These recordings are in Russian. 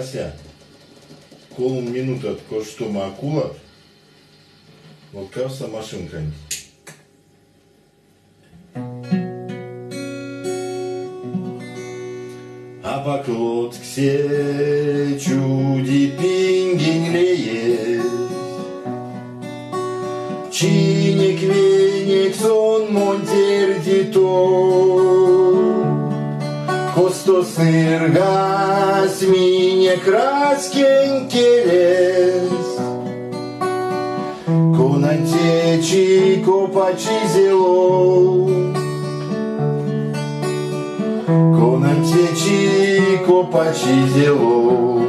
Вася, колу минутат коштума акулат, вот кавса машинка. А поклот ксе чуди пингенлеет, чиник веник сон монтердито, косто сыргас мине краскен келес, конантечи копачи зело, конантечи копачи зело,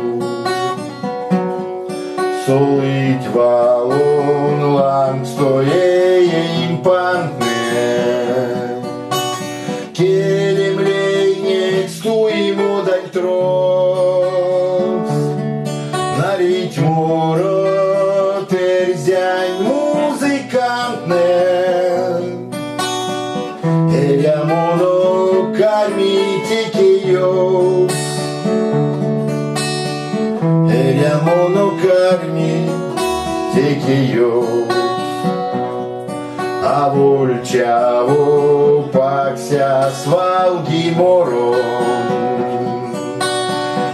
солыть валон ланг стоее импантне, келем лейнек стуимо даль трос, нарить моро терзянь музыкантне, эля моно кармитикеё, эля моно кармитикеё, а вольчаво пакся свалги мором,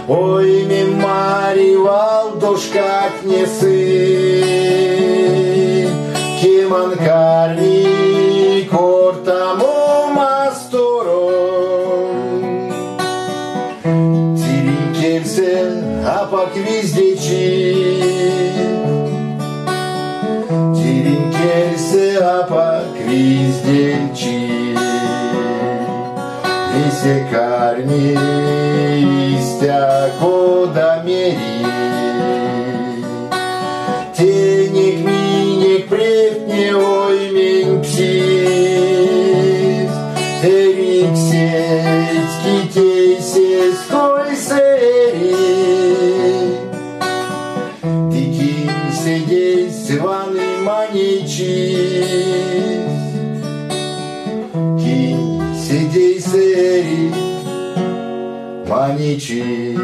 ой ми маривал дошкак не сын, кеман карми кортамо мастором, тирин келсе апак вездечи, тирин келсе апак вездечи, весе карми истя кода мери, тенек минек препне ой мен псис, эрик сеть китейсе стой сери, дикин седей сваны маничис, кин седей сери маничис.